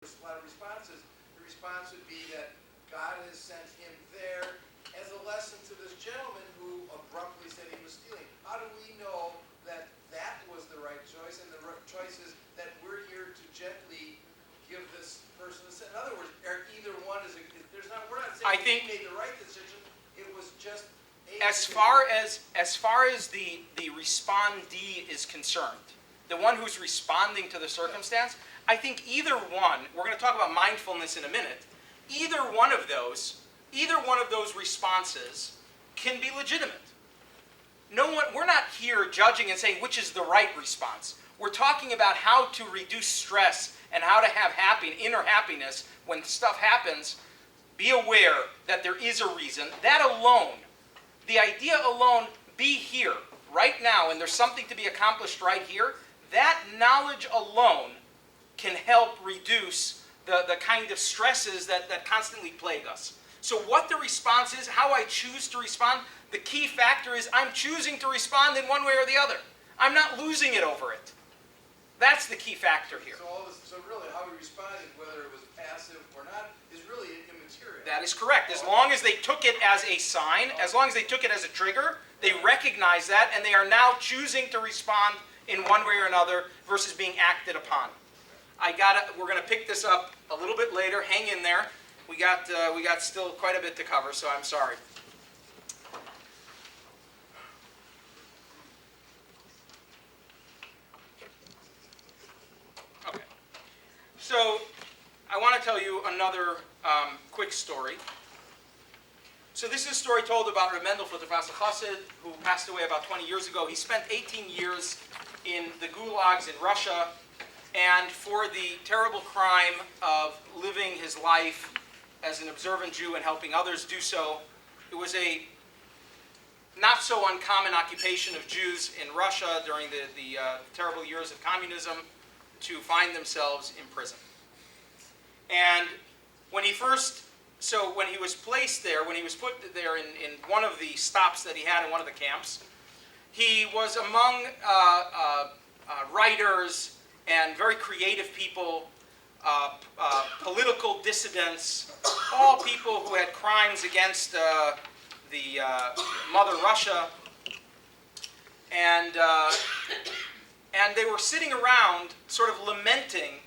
a lot of responses. The response would be that God has sent him there as a lesson to this gentleman who abruptly said he was stealing. How do we know that that was the right choice? And the right choice is that we're here to gently give this person a sentence. In other words, either one is. There's not. We're not saying he made the right decision. It was just. As far as the respondee is concerned, the one who's responding to the circumstance, I think either one. We're going to talk about mindfulness in a minute. Either one of those responses can be legitimate. No one. We're not here judging and saying which is the right response. We're talking about how to reduce stress and how to have inner happiness when stuff happens. Be aware that there is a reason. That alone, the idea alone, be here right now, and there's something to be accomplished right here. That knowledge alone can help reduce the kind of stresses that constantly plague us. So what the response is, how I choose to respond, the key factor is I'm choosing to respond in one way or the other. I'm not losing it over it. That's the key factor here. So really how we responded, whether it was passive or not, is really immaterial. That is correct. As long as they took it as a sign, as long as they took it as a trigger, they recognize that, and they are now choosing to respond in one way or another versus being acted upon. We're going to pick this up a little bit later. Hang in there. We got still quite a bit to cover, so I'm sorry. Okay. So I want to tell you another quick story. So this is a story told about Reb Mendel Futterwasser Chassid, who passed away about 20 years ago. He spent 18 years in the gulags in Russia, and for the terrible crime of living his life as an observant Jew and helping others do so. It was a not so uncommon occupation of Jews in Russia during the terrible years of communism to find themselves in prison. And when he was placed there, when he was put there in one of the stops that he had in one of the camps, he was among writers and very creative people, political dissidents, all people who had crimes against the Mother Russia, and they were sitting around sort of lamenting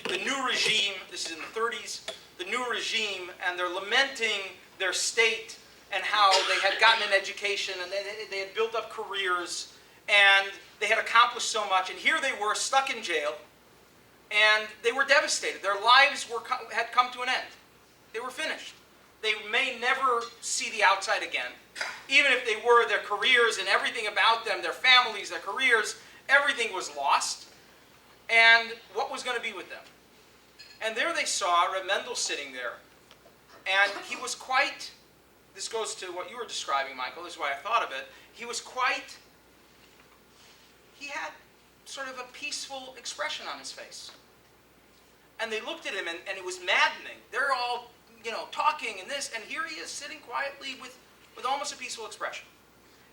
the new regime. This is in the 30s, the new regime, and they're lamenting their state and how they had gotten an education and they had built up careers and they had accomplished so much, and here they were stuck in jail, and they were devastated. Their lives had come to an end. They were finished. They may never see the outside again. Even if they were, their careers and everything about them, their families, their careers, everything was lost. And what was going to be with them? And there they saw Reb Mendel sitting there, and he was quite, this goes to what you were describing, Michael, this is why I thought of it, he had sort of a peaceful expression on his face. And they looked at him, and it was maddening. They're all, talking and this, and here he is sitting quietly with almost a peaceful expression.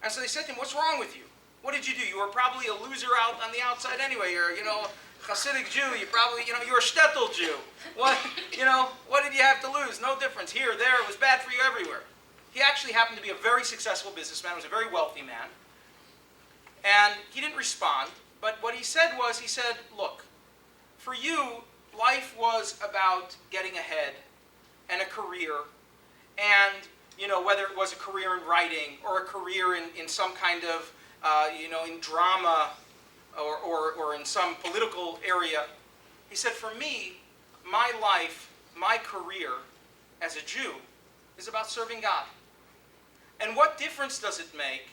And so they said to him, "What's wrong with you? What did you do? You were probably a loser out on the outside anyway. You're, Hasidic Jew. You probably, you're a shtetl Jew. What, what did you have to lose? No difference. Here, there, it was bad for you everywhere." He actually happened to be a very successful businessman. Was a very wealthy man. And he didn't respond, but what he said, "Look, for you, life was about getting ahead and a career, and, whether it was a career in writing or a career in some kind of, in drama or in some political area." He said, "For me, my life, my career as a Jew is about serving God. And what difference does it make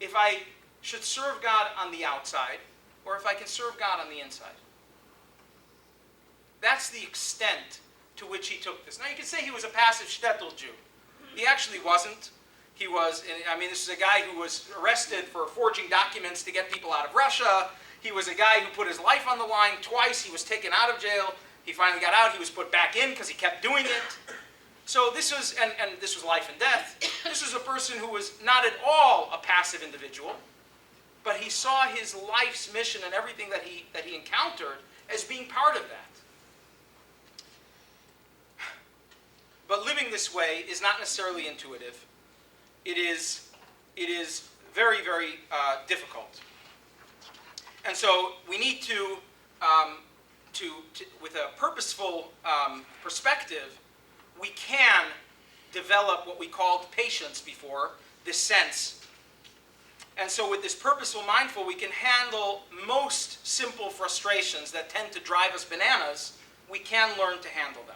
if I should serve God on the outside or if I can serve God on the inside?" That's the extent to which he took this. Now you can say he was a passive shtetl Jew. He actually wasn't. He was, this is a guy who was arrested for forging documents to get people out of Russia. He was a guy who put his life on the line twice. He was taken out of jail. He finally got out. He was put back in because he kept doing it. So this was, and this was life and death. This was a person who was not at all a passive individual, but he saw his life's mission and everything that he encountered as being part of that. this way is not necessarily intuitive. It is very, very difficult. And so we need to with a purposeful perspective, we can develop what we called patience before, this sense. And so with this purposeful mindful, we can handle most simple frustrations that tend to drive us bananas. We can learn to handle them.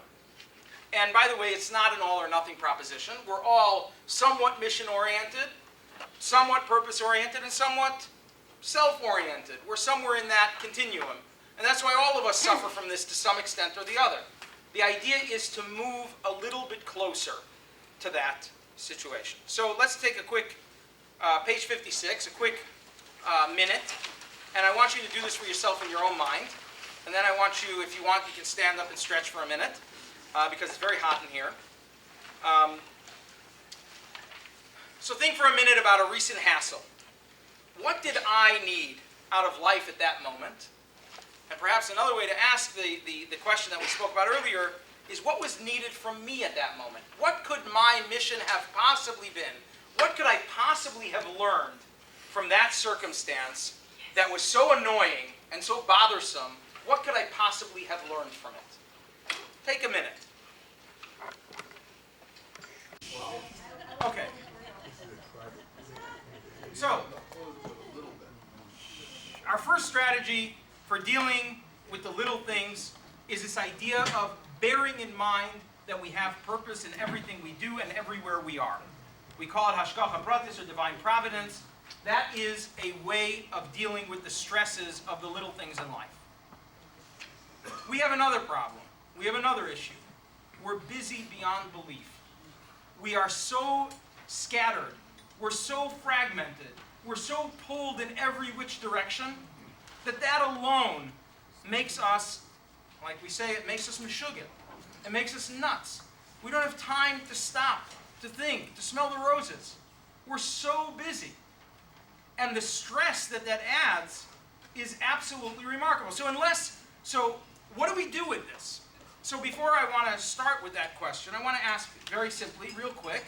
And by the way, it's not an all or nothing proposition. We're all somewhat mission-oriented, somewhat purpose-oriented, and somewhat self-oriented. We're somewhere in that continuum. And that's why all of us suffer from this to some extent or the other. The idea is to move a little bit closer to that situation. So let's take a quick, page 56, a quick minute. And I want you to do this for yourself in your own mind. And then I want you, if you want, you can stand up and stretch for a minute, because it's very hot in here. So think for a minute about a recent hassle. What did I need out of life at that moment? And perhaps another way to ask the question that we spoke about earlier is, what was needed from me at that moment? What could my mission have possibly been? What could I possibly have learned from that circumstance that was so annoying and so bothersome? What could I possibly have learned from it? Take a minute. Okay. So, our first strategy for dealing with the little things is this idea of bearing in mind that we have purpose in everything we do and everywhere we are. We call it hashgacha pratis, or divine providence. That is a way of dealing with the stresses of the little things in life. We have another problem. We have another issue. We're busy beyond belief. We are so scattered. We're so fragmented. We're so pulled in every which direction that alone makes us, like we say, it makes us meshugget. It makes us nuts. We don't have time to stop, to think, to smell the roses. We're so busy. And the stress that adds is absolutely remarkable. So what do we do with this? So before I want to start with that question, I want to ask very simply, real quick.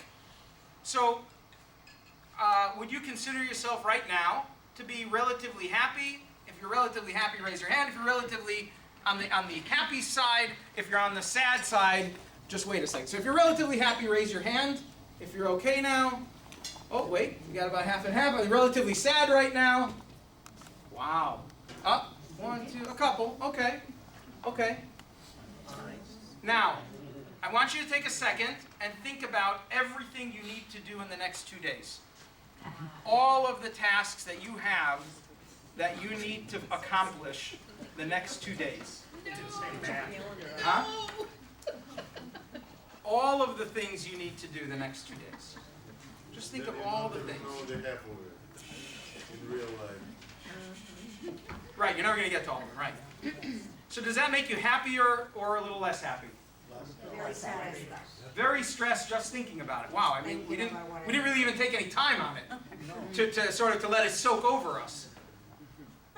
So would you consider yourself right now to be relatively happy? If you're relatively happy, raise your hand. If you're relatively on the happy side, if you're on the sad side, just wait a second. So if you're relatively happy, raise your hand. If you're okay now, oh wait, we got about half and half. Are you relatively sad right now? Wow. Up, one, two, a couple. Okay, okay. Now, I want you to take a second and think about everything you need to do in the next 2 days. All of the tasks that you have that you need to accomplish the next 2 days. Huh? All of the things you need to do the next 2 days. Just think of all the things. In real life. Right, you're never going to get to all of them, right? So does that make you happier or a little less happy? Very stressed. Very stressed just thinking about it. Wow, I mean, we didn't really even take any time on it to let it soak over us.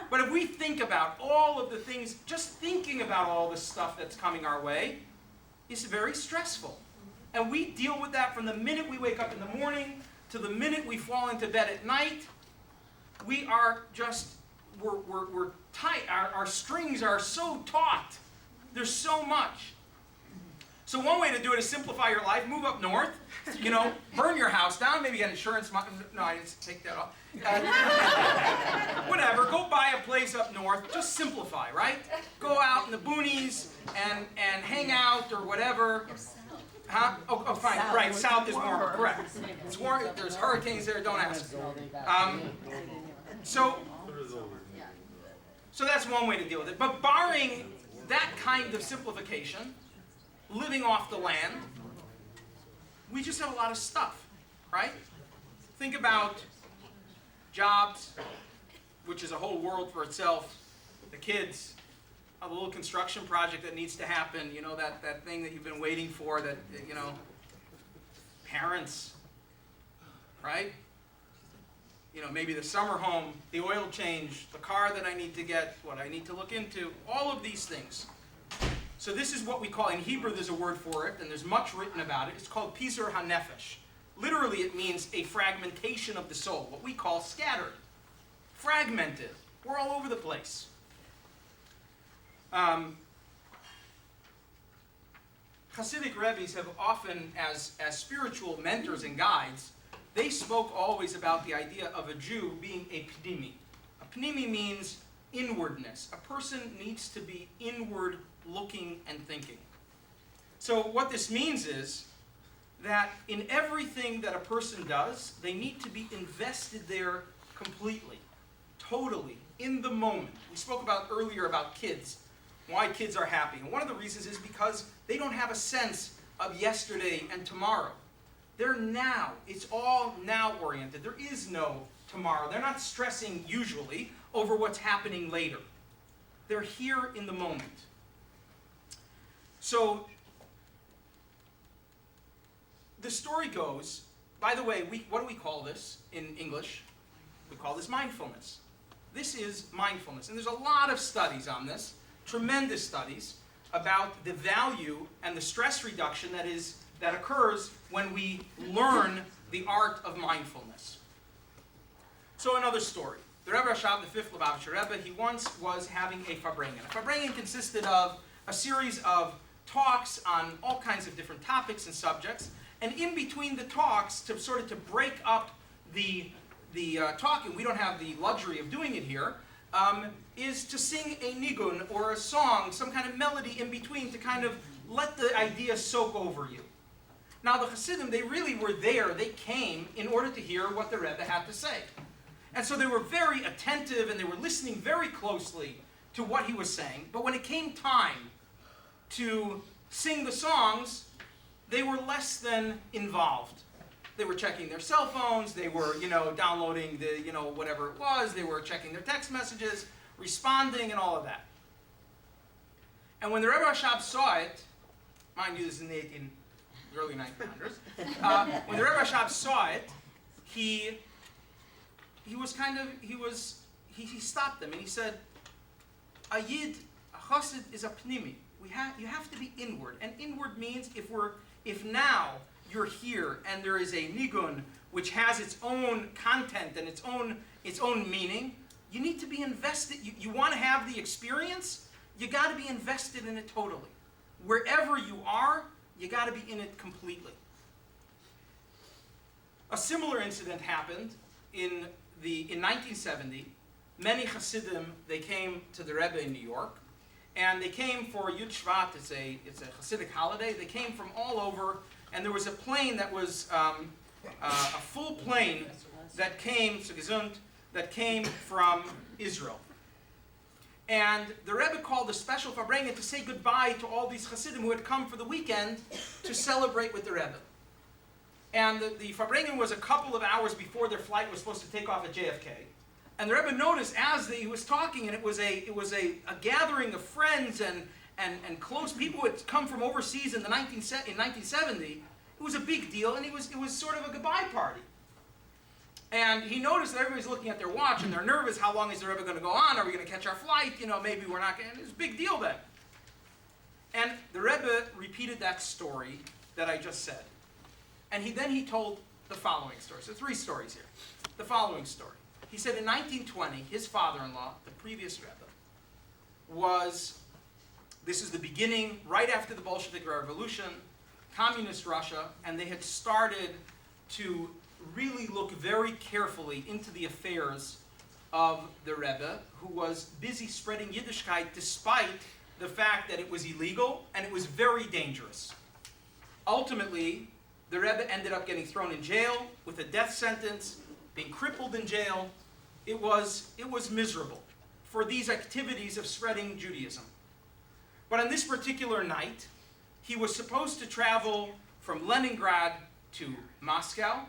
But if we think about all of the things, just thinking about all the stuff that's coming our way is very stressful. And we deal with that from the minute we wake up in the morning to the minute we fall into bed at night. We are just, we're tight. Our strings are so taut. There's so much. So one way to do it is simplify your life, move up north, burn your house down, maybe get insurance. No, I didn't take that off. Whatever, go buy a place up north, just simplify, right? Go out in the boonies and hang out or whatever. Huh? Oh, fine, right, south is warmer, correct. It's warm, there's hurricanes there, don't ask. So that's one way to deal with it. But barring that kind of simplification, living off the land, we just have a lot of stuff, right? Think about jobs, which is a whole world for itself, the kids, a little construction project that needs to happen, that thing that you've been waiting for, that, parents, right? Maybe the summer home, the oil change, the car that I need to get, what I need to look into, all of these things. So this is what we call, in Hebrew there's a word for it, and there's much written about it. It's called Pizur HaNefesh. Literally it means a fragmentation of the soul, what we call scattered, fragmented. We're all over the place. Hasidic Rebbe's have often, as spiritual mentors and guides, they spoke always about the idea of a Jew being a pnimi. A pnimi means inwardness. A person needs to be inward looking and thinking. So what this means is that in everything that a person does, they need to be invested there completely, totally, in the moment. We spoke earlier about kids, why kids are happy. And one of the reasons is because they don't have a sense of yesterday and tomorrow. They're now. It's all now oriented. There is no tomorrow. They're not stressing usually over what's happening later. They're here in the moment. So the story goes, by the way, what do we call this in English? We call this mindfulness. This is mindfulness. And there's a lot of studies on this, tremendous studies, about the value and the stress reduction that occurs when we learn the art of mindfulness. So another story. The Rebbe Rashab, the fifth Lubavitcher Rebbe, he once was having a Farbrengen. A Farbrengen consisted of a series of talks on all kinds of different topics and subjects, and in between the talks, to break up the talking, we don't have the luxury of doing it here, is to sing a nigun or a song, some kind of melody in between to kind of let the idea soak over you. Now the Hasidim, they really were there, they came in order to hear what the Rebbe had to say. And so they were very attentive and they were listening very closely to what he was saying. But when it came time to sing the songs, they were less than involved. They were checking their cell phones, they were, downloading the, whatever it was, they were checking their text messages, responding and all of that. And when the Rebbe Rashab saw it, mind you, this is in the early 1900s, when the Rebbe Rashab saw it, he stopped them and he said, a Yid, a Chassid is a Pnimi. You have to be inward. And inward means if now you're here and there is a nigun which has its own content and its own meaning, you need to be invested. You want to have the experience, you got to be invested in it totally. Wherever you are, you got to be in it completely. A similar incident happened in 1970. Many Hasidim, they came to the Rebbe in New York, and they came for Yud Shvat. It's a Hasidic holiday. They came from all over, and there was a plane that was a full plane that came from Israel. And the Rebbe called a special Farbrengen to say goodbye to all these Hasidim who had come for the weekend to celebrate with the Rebbe. And the Farbrengen was a couple of hours before their flight was supposed to take off at JFK. And the Rebbe noticed as he was talking, and it was a gathering of friends and close people who had come from overseas in 1970. It was a big deal, and it was sort of a goodbye party. And he noticed that everybody's looking at their watch, and they're nervous. How long is the Rebbe going to go on? Are we going to catch our flight? Maybe we're not going to. It was a big deal then. And the Rebbe repeated that story that I just said. And then he told the following story. So 3 stories here. The following story. He said in 1920, his father-in-law, the previous Rebbe, this is the beginning, right after the Bolshevik Revolution, communist Russia, and they had started to really look very carefully into the affairs of the Rebbe, who was busy spreading Yiddishkeit despite the fact that it was illegal and it was very dangerous. Ultimately, the Rebbe ended up getting thrown in jail with a death sentence, being crippled in jail. It was miserable for these activities of spreading Judaism. But on this particular night, he was supposed to travel from Leningrad to Moscow.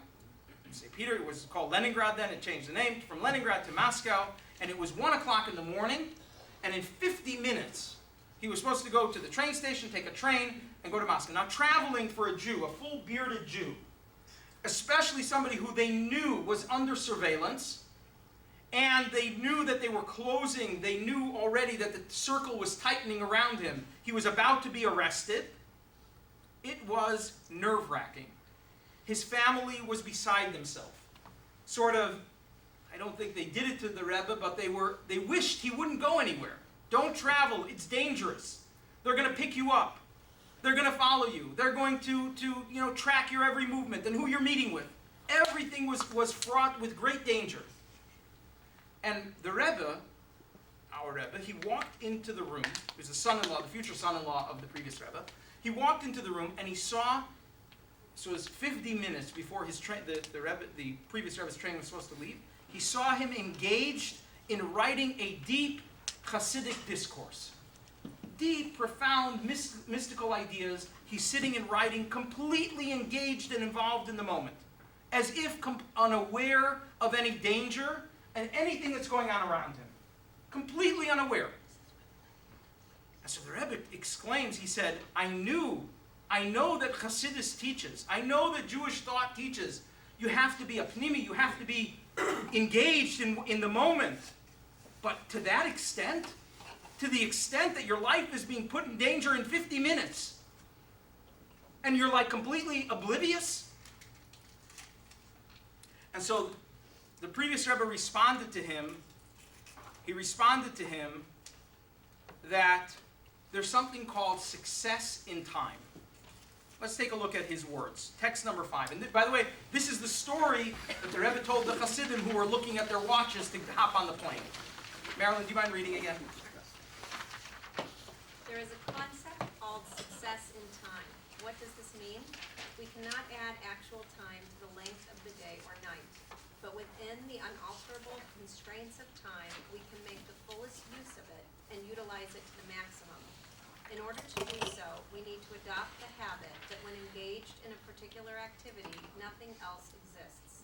St. Peter, it was called Leningrad then, it changed the name, from Leningrad to Moscow, and it was 1 o'clock in the morning, and in 50 minutes, he was supposed to go to the train station, take a train, and go to Moscow. Now, traveling for a Jew, a full bearded Jew, especially somebody who they knew was under surveillance, And they knew that they were closing. They knew already that the circle was tightening around him. He was about to be arrested. It was nerve-wracking. His family was beside themselves. Sort of, I don't think they did it to the Rebbe, but they wished he wouldn't go anywhere. Don't travel, it's dangerous. They're going to pick you up. They're going to follow you. They're going to track your every movement and who you're meeting with. Everything was fraught with great danger. And the Rebbe, our Rebbe, he walked into the room. He was the son-in-law, the future son-in-law of the previous Rebbe. He walked into the room and he saw, so it was 50 minutes before the previous Rebbe's training was supposed to leave, he saw him engaged in writing a deep Hasidic discourse. Deep, profound, mystical ideas. He's sitting and writing, completely engaged and involved in the moment. As if unaware of any danger and anything that's going on around him. Completely unaware. And so the Rebbe exclaims, he said, I know that Hasidus teaches, I know that Jewish thought teaches, you have to be a pnimi, you have to be engaged in the moment. But to that extent, to the extent that your life is being put in danger in 50 minutes, and you're like completely oblivious? And so the previous Rebbe responded to him, that there's something called success in time. Let's take a look at his words. Text number 5. And by the way, this is the story that the Rebbe told the Hasidim who were looking at their watches to hop on the plane. Marilyn, do you mind reading again? There is a concept called success in time. What does this mean? We cannot add actual time to the length of the day or night. But within the unalterable constraints of time, we can make the fullest use of it and utilize it to the maximum. In order to do so, we need to adopt the habit that when engaged in a particular activity, nothing else exists.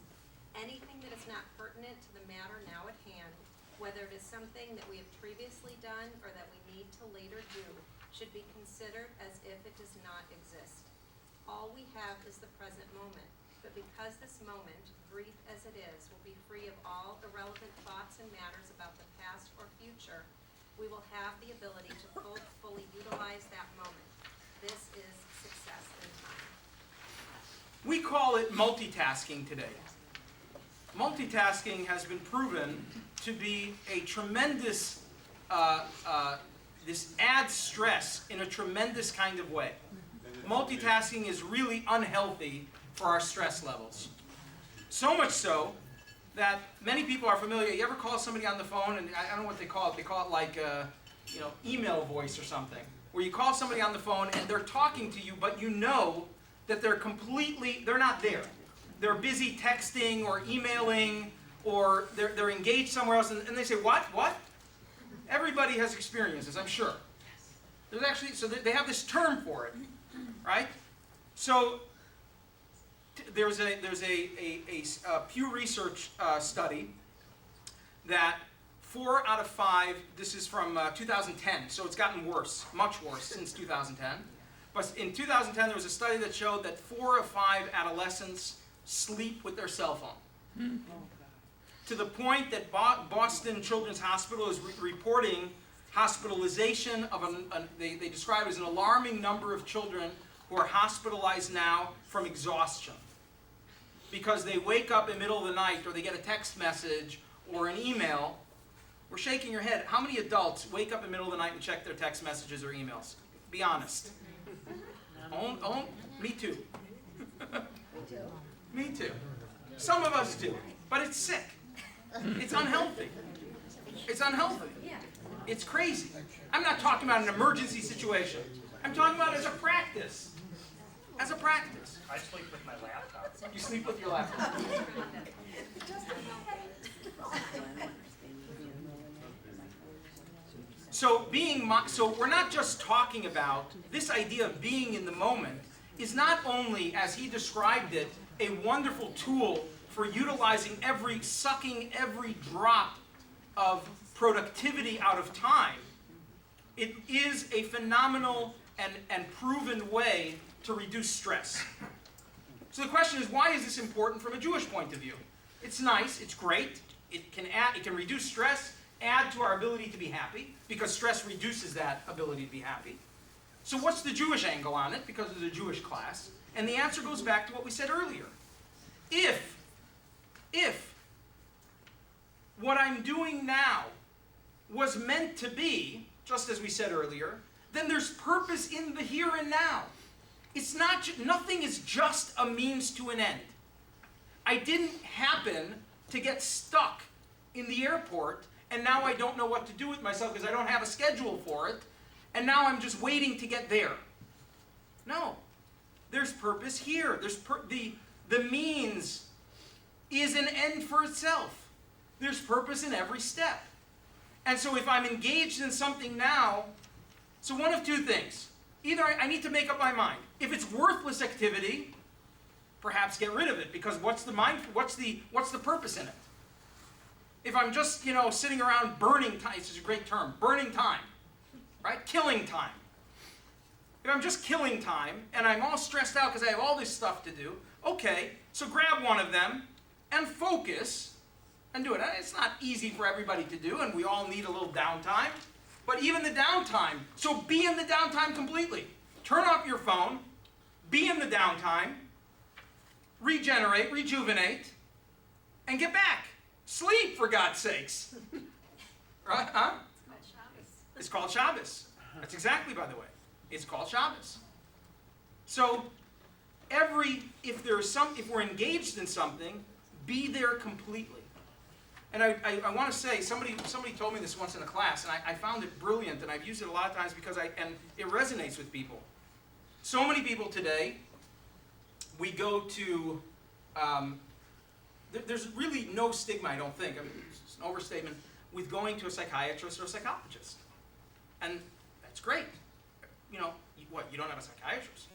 Anything that is not pertinent to the matter now at hand, whether it is something that we have previously done or that we need to later do, should be considered as if it does not exist. All we have is the present moment, but because this moment, brief as it is, will be free of all irrelevant thoughts and matters about the past or future, we will have the ability to fully utilize that moment. This is success in time. We call it multitasking today. Multitasking has been proven to be a tremendous, this adds stress in a tremendous kind of way. Multitasking is really unhealthy for our stress levels. So much so that many people are familiar. You ever call somebody on the phone, and I don't know what they call it. They call it like, email voice or something, where you call somebody on the phone and they're talking to you, but you know that they're not there. They're busy texting or emailing, or they're engaged somewhere else, and they say, what? Everybody has experiences, I'm sure. There's actually, so they have this term for it, right? So there's a Pew Research study that 4 out of 5, this is from 2010, so it's gotten worse, much worse since 2010. But in 2010, there was a study that showed that 4 of 5 adolescents sleep with their cell phone. To the point that Boston Children's Hospital is reporting hospitalization of, they describe it as an alarming number of children who are hospitalized now from exhaustion. Because they wake up in the middle of the night, or they get a text message or an email. We're shaking your head. How many adults wake up in the middle of the night and check their text messages or emails? Be honest. Me too. Me too. Some of us do. But it's sick. It's unhealthy. It's unhealthy. It's crazy. I'm not talking about an emergency situation. I'm talking about as a practice. As a practice. I sleep with my laptop. You sleep with your laptop. So we're not just talking about this idea of being in the moment is not only, as he described it, a wonderful tool for utilizing sucking every drop of productivity out of time. It is a phenomenal and proven way to reduce stress. So the question is, why is this important from a Jewish point of view? It's nice, it's great, it can reduce stress, add to our ability to be happy, because stress reduces that ability to be happy. So what's the Jewish angle on it, because it's a Jewish class? And the answer goes back to what we said earlier. If what I'm doing now was meant to be, just as we said earlier, then there's purpose in the here and now. It's not, nothing is just a means to an end. I didn't happen to get stuck in the airport and now I don't know what to do with myself because I don't have a schedule for it, and now I'm just waiting to get there. No. There's purpose here. The means is an end for itself. There's purpose in every step. And so if I'm engaged in something now, so one of two things. Either I need to make up my mind. If it's worthless activity, perhaps get rid of it, because what's the purpose in it? If I'm just, sitting around burning time, it's a great term, burning time, right? Killing time. If I'm just killing time and I'm all stressed out because I have all this stuff to do, okay, so grab one of them and focus and do it. It's not easy for everybody to do, and we all need a little downtime. But even the downtime, so be in the downtime completely. Turn off your phone, be in the downtime, regenerate, rejuvenate, and get back. Sleep, for God's sakes. Right? Huh? It's called Shabbos. That's exactly, by the way. It's called Shabbos. So, if we're engaged in something, be there completely. And I want to say, somebody told me this once in a class, and I found it brilliant, and I've used it a lot of times because it resonates with people. So many people today, we go to, there's really no stigma, I don't think, it's an overstatement, with going to a psychiatrist or a psychologist. And that's great. You don't have a psychiatrist.